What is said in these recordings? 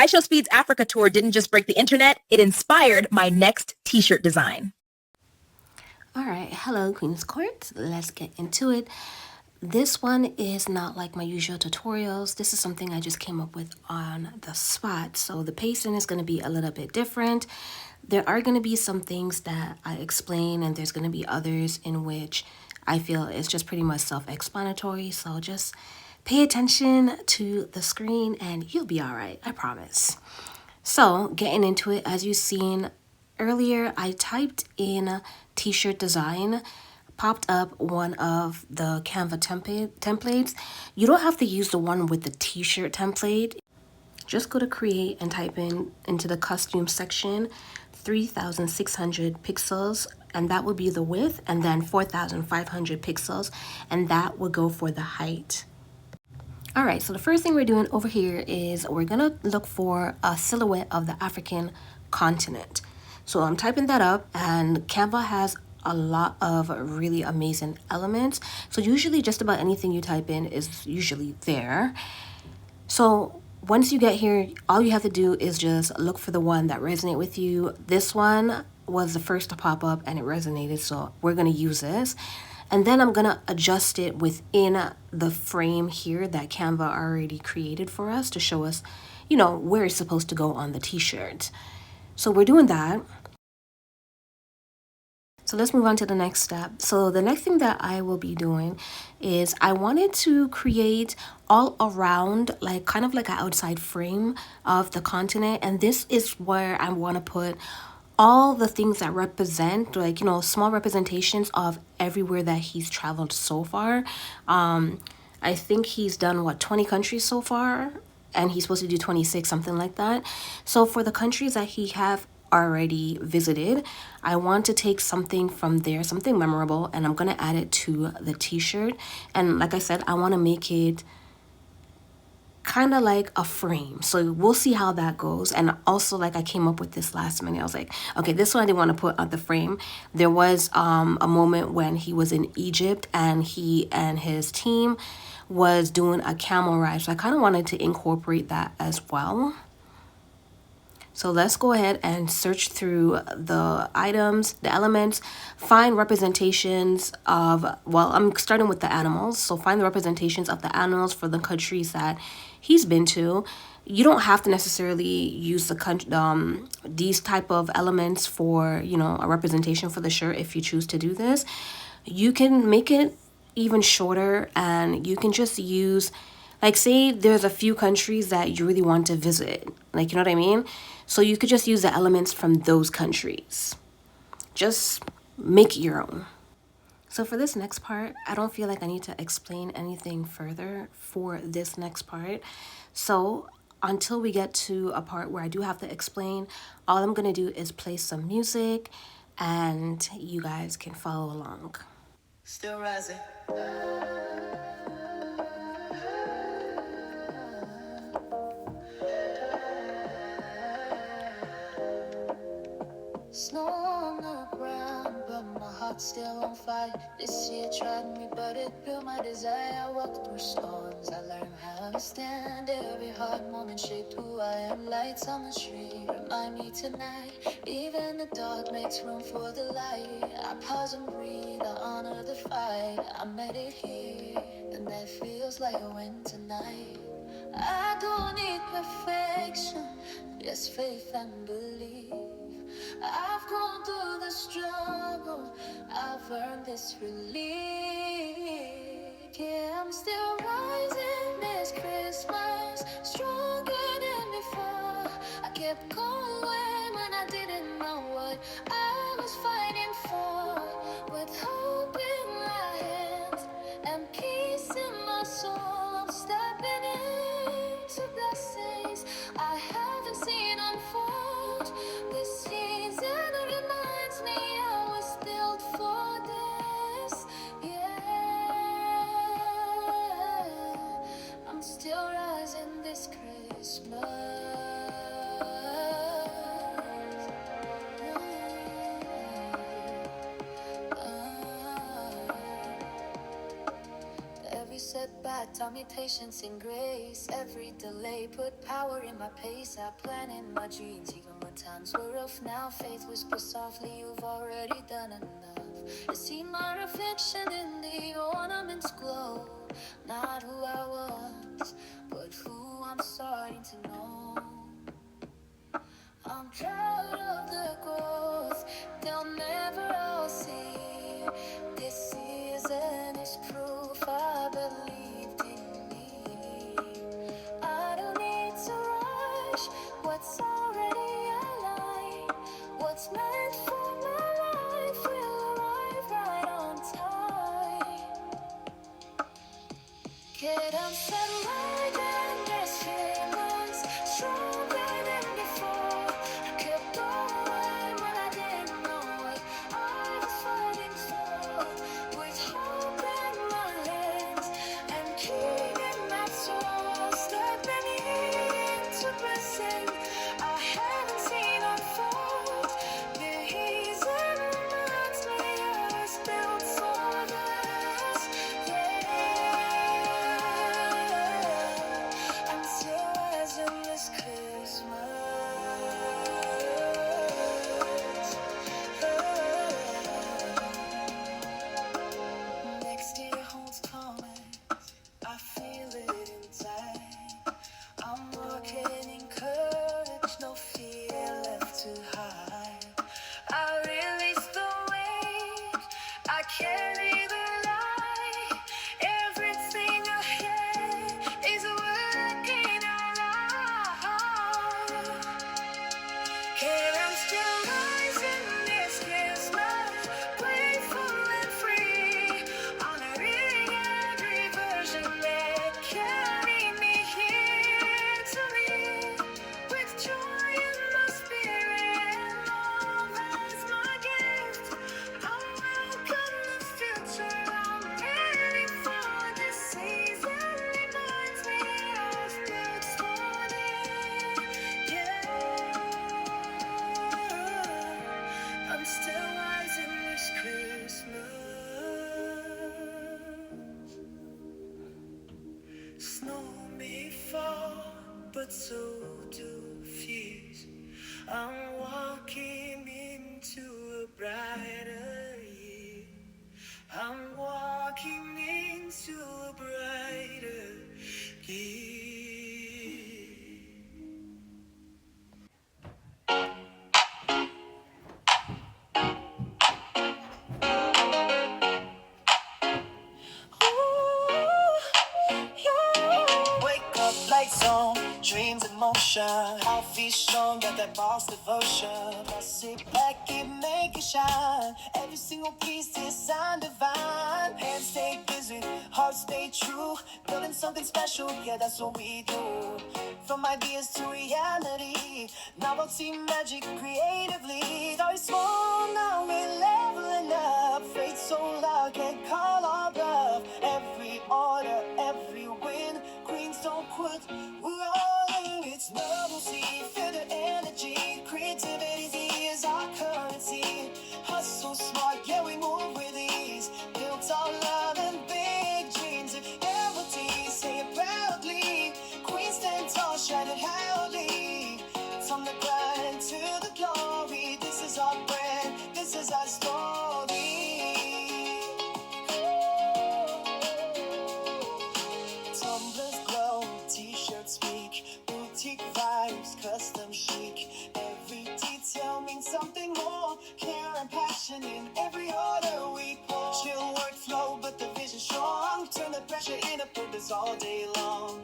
IShowSpeed's Africa tour didn't just break the internet, it inspired my next t-shirt design. All right, hello Queen's Court. Let's get into it. This one is not like my usual tutorials. This is something I just came up with on the spot. So the pacing is going to be a little bit different. There are going to be some things that I explain, and there's going to be others in which I feel it's just pretty much self-explanatory. So just pay attention to the screen and you'll be all right, I promise. So getting into it, as you've seen earlier, I typed in t-shirt design, popped up one of the Canva templates. You don't have to use the one with the t-shirt template. Just go to create and type into the costume section 3,600 pixels, and that will be the width, and then 4,500 pixels, and that will go for the height. All right, so the first thing we're doing over here is we're gonna look for a silhouette of the African continent. So I'm typing that up, and Canva has a lot of really amazing elements. So usually just about anything you type in is usually there. So once you get here, all you have to do is just look for the one that resonates with you. This one was the first to pop up and it resonated, so we're gonna use this. And then I'm gonna adjust it within the frame here that Canva already created for us to show us, you know, where it's supposed to go on the t-shirt. So we're doing that. So let's move on to the next step. So the next thing that I will be doing is I wanted to create all around, like kind of like an outside frame of the continent. And this is where I want to put all the things that represent, like, you know, small representations of everywhere that he's traveled so far. I think he's done, what, 20 countries so far? And he's supposed to do 26, something like that. So for the countries that he have already visited, I want to take something from there, something memorable, and I'm gonna add it to the t-shirt. And like I said, I want to make it kind of like a frame, so we'll see how that goes. And also, like, I came up with this last minute. I was like, okay, this one I didn't want to put on the frame. There was a moment when he was in Egypt and he and his team was doing a camel ride, so I kind of wanted to incorporate that as well. So let's go ahead and search through the items, the elements, find representations of, well, I'm starting with the animals. So find the representations of the animals for the countries that he's been to. You don't have to necessarily use these type of elements for, you know, a representation for the shirt if you choose to do this. You can make it even shorter, and you can just use, like, say there's a few countries that you really want to visit, like, you know what I mean? So you could just use the elements from those countries. Just make it your own. So for this next part, I don't feel like I need to explain anything further for this next part. So until we get to a part where I do have to explain, all I'm gonna do is play some music and you guys can follow along. Still rising. Snow on the ground, but my heart's still on fire. This year tried me, but it built my desire. I walked through storms, I learned how to stand. Every hard moment shaped who I am. Lights on the street remind me tonight. Even the dark makes room for the light. I pause and breathe, I honor the fight. I made it here, and that feels like a win tonight. I don't need perfection, just faith and belief. I've gone through the struggle, I've earned this relief. Yeah, I'm still rising this Christmas, stronger than before. I kept going when I didn't know what I was fighting for. With hope in my hands and peace in my soul, I'm stepping into blessings I haven't seen unfold. This season reminds me I was built for this. Yeah, I'm still rising this Christmas. that taught me patience and grace. Every delay put power in my pace. I plan in my dreams, even when times were rough. Now faith whispers softly, you've already done enough. I see my reflection in the ornaments glow. Not who I was, but who I'm starting to know. I'm proud of the growth they'll never all see. This season is proof I believed in me. I don't need to rush what's already aligned. What's meant for my life will arrive right on time. Get upset right and there's feelings stronger than before. I kept going when I didn't know what I was fighting for. With hope in my hands and keeping my soul stepping into blessing I haven't seen unfold. The reason reminds me I was built for this. I'm still rising this Christmas. Next year holds promise. I feel it inside. I'm walking in courage, no fear left to hide. I release the weight, I carry the light. Everything ahead is working out. And I'm still rising this Christmas, grateful and free, honoring every version that carried me here to me. With joy in my spirit and love as my gift, I'm welcome this future. I'm ready for this season. Reminds me I was built for this. Yeah. I'm still rising this Christmas. Snow may fall, but so do fears. I'm walking into a brighter year. I'm walking into a brighter year. Wake up, lights on, dreams in motion. I'll be strong, got that boss devotion. I sit back and make it shine. Every single piece is sign divine. Hands stay busy, heart stay true. Building something special, yeah, that's what we do. From ideas to reality, novelty, magic, creatively. Though it's small, now we're leveling up. Faith so loud, can't call our bluff. Every order, every win, queens don't quit. We're all in, it's novelty. Feel the energy, creativity is our currency. Hustle smart, yeah, we move with ease. Built on love and big dreams. Empathy, say it proudly. Queens stand tall, shining loudly. From the grind to the glory, this is our brand, this is our story. Tumblers glow, t-shirts speak, boutique vibes, custom chic. Every detail means something more. Care and passion in every order we pour. Chill workflow, but the vision strong. Turn the pressure into purpose all day long.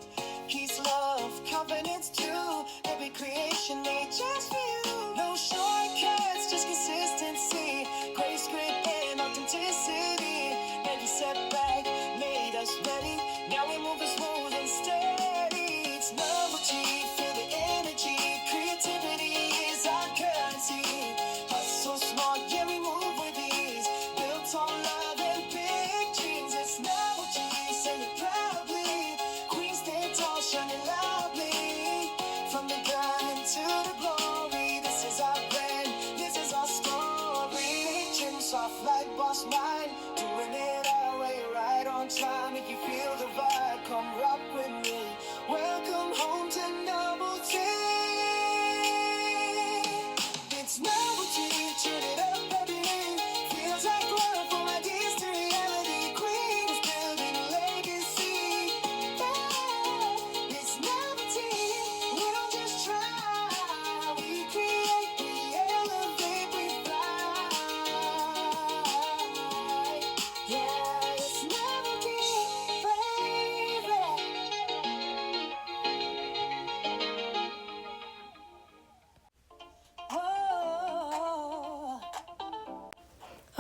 Peace, love, confidence too. Every creation made just for you. No shortcuts, just consistency. Grace, grit, and authenticity. Every setback made us ready. Now we move as smooth and steady. It's novelty, feel the energy. Creativity is our currency. Hustle smart, yeah, we move with ease. Built on love and big dreams. It's novelty, say it proudly. Queens stand tall, shining loudly.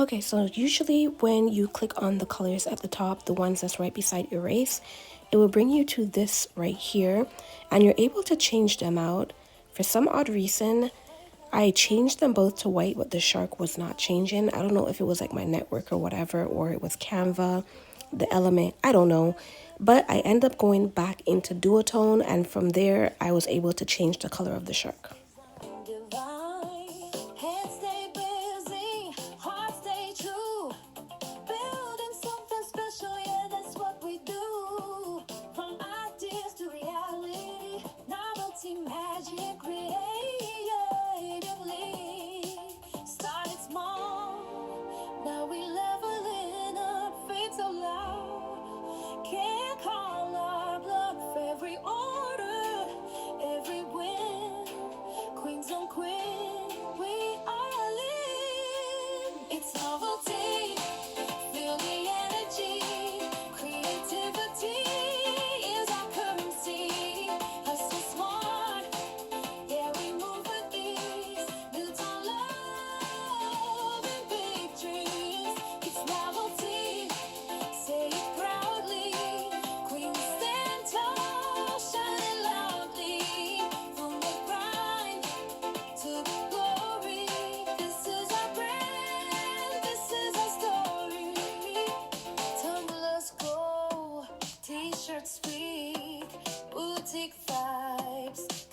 Okay, so usually when you click on the colors at the top, the ones that's right beside erase, it will bring you to this right here, and you're able to change them out. For some odd reason, I changed them both to white, but the shark was not changing. I don't know if it was like my network or whatever, or it was Canva, the element, I don't know. But I end up going back into DuoTone, and from there, I was able to change the color of the shark.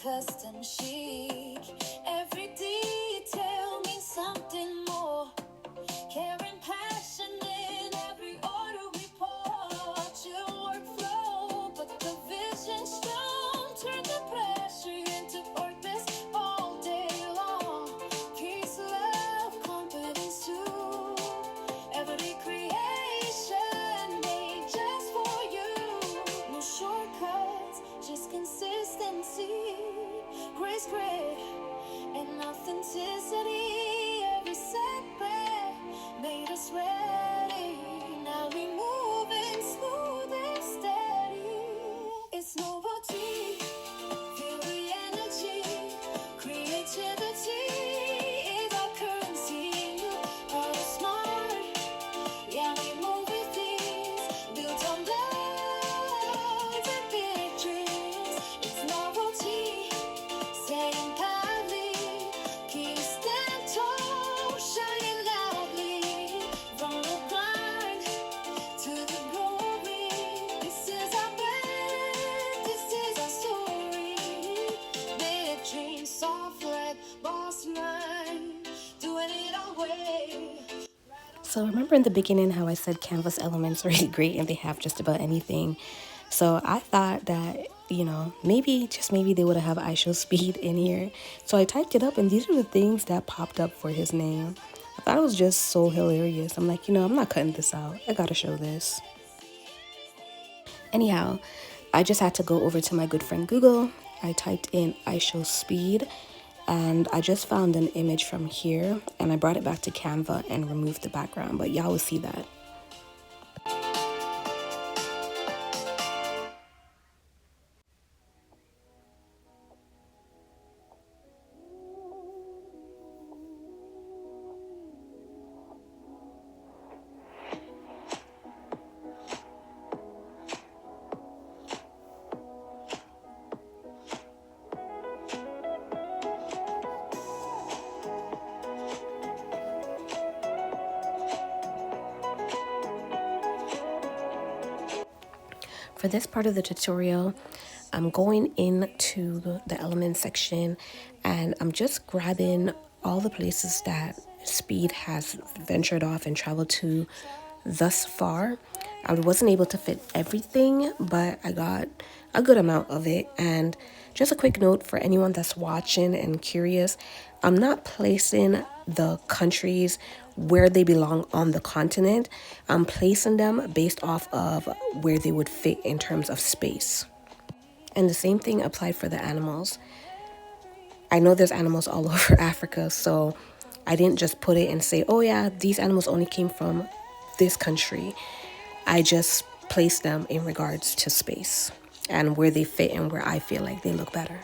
Custom chic, every detail means something more. Caring, passion in every order we pour. Chill workflow, but the vision strong. Turn the pressure into purpose all day long. Peace, love, confidence too. Every creation made just for you. No shortcuts, just consistency. Grace, grit, and authenticity. Every setback made us ready. Now we moving smooth and steady. It's novelty, feel the energy. Creativity is our currency. All smart, yeah, we move with ease. Built on love and big dreams. It's novelty. Saying proudly, keep stand tall, shining loudly. From the grind to the glory, this is our brand, this is our story. Big dreams, soft red, boss mind, doing it our way. So remember in the beginning how I said Canvas elements are really great and they have just about anything. So I thought that, maybe, just maybe they would have IShowSpeed in here. So I typed it up and these are the things that popped up for his name. I thought it was just so hilarious. I'm like, I'm not cutting this out. I gotta show this. Anyhow, I just had to go over to my good friend Google. I typed in IShowSpeed and I just found an image from here and I brought it back to Canva and removed the background, but y'all will see that. For this part of the tutorial, I'm going into the element section and I'm just grabbing all the places that Speed has ventured off and traveled to thus far. I wasn't able to fit everything, but I got a good amount of it. And just a quick note for anyone that's watching and curious, I'm not placing the countries where they belong on the continent. I'm placing them based off of where they would fit in terms of space. And the same thing applied for the animals. I know there's animals all over Africa, so I didn't just put it and say, oh yeah, these animals only came from this country. I just placed them in regards to space and where they fit and where I feel like they look better.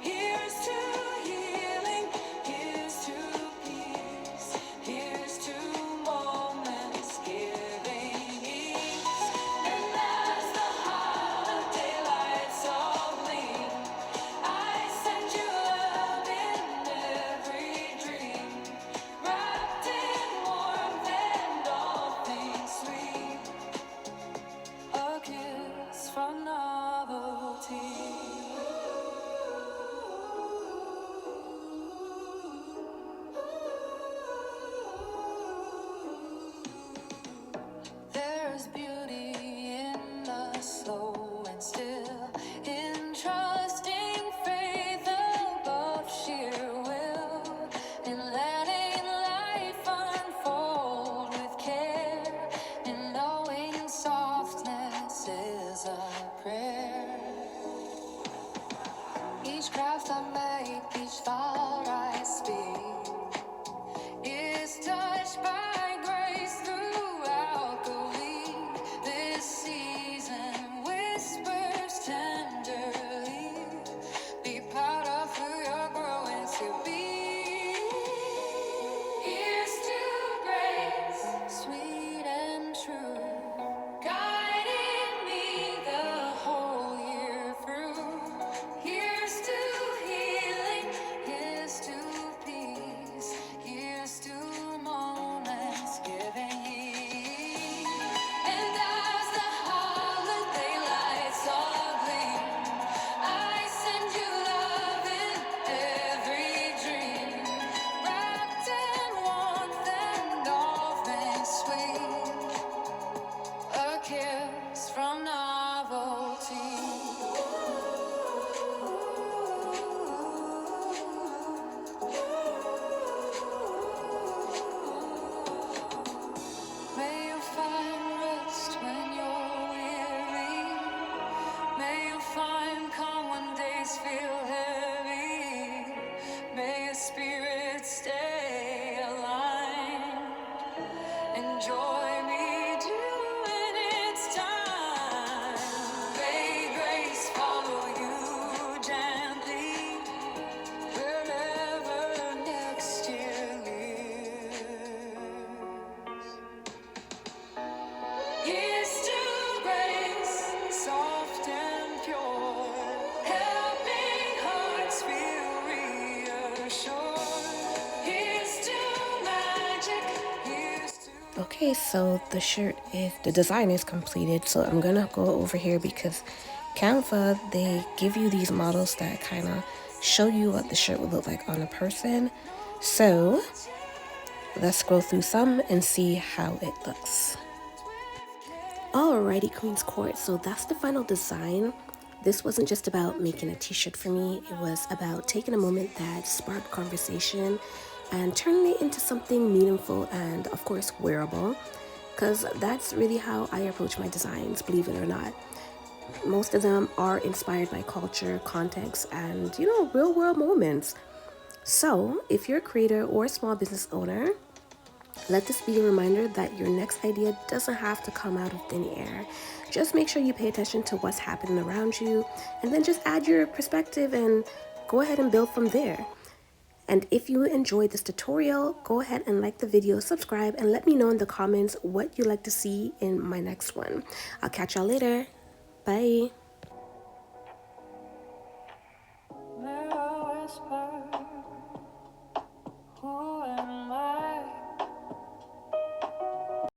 Here's to healing, here's to sunlight, each thought I speak is touched by grace throughout the week. This season whispers tenderly, be proud of who you're growing to be. Here's to grace, sweet and true, guiding me the whole year through. Here's to healing, here's to peace, here's to moments giving heed. And as the holiday lights all gleam, I send you love in every dream, wrapped in warmth and all things sweet, a kiss from novelty. May you find rest when you're weary. May you find calm when days feel heavy. May your spirit stay aligned. Enjoy me during its time. May grace follow you gently wherever next year lives. Here's to grace, soft and pure, helping hearts feel reassured. Here's to magic, here's to... Okay, so the design is completed. So I'm gonna go over here because Canva, they give you these models that kind of show you what the shirt would look like on a person. So let's scroll through some and see how it looks. Alrighty, Queen's Court, so that's the final design. This wasn't just about making a t-shirt for me, it was about taking a moment that sparked conversation and turning it into something meaningful and, of course, wearable, because that's really how I approach my designs, believe it or not. Most of them are inspired by culture, context, and, real world moments. So, if you're a creator or a small business owner, let this be a reminder that your next idea doesn't have to come out of thin air. Just make sure you pay attention to what's happening around you, and then just add your perspective and go ahead and build from there. And if you enjoyed this tutorial, go ahead and like the video, subscribe, and let me know in the comments what you'd like to see in my next one. I'll catch y'all later. Bye.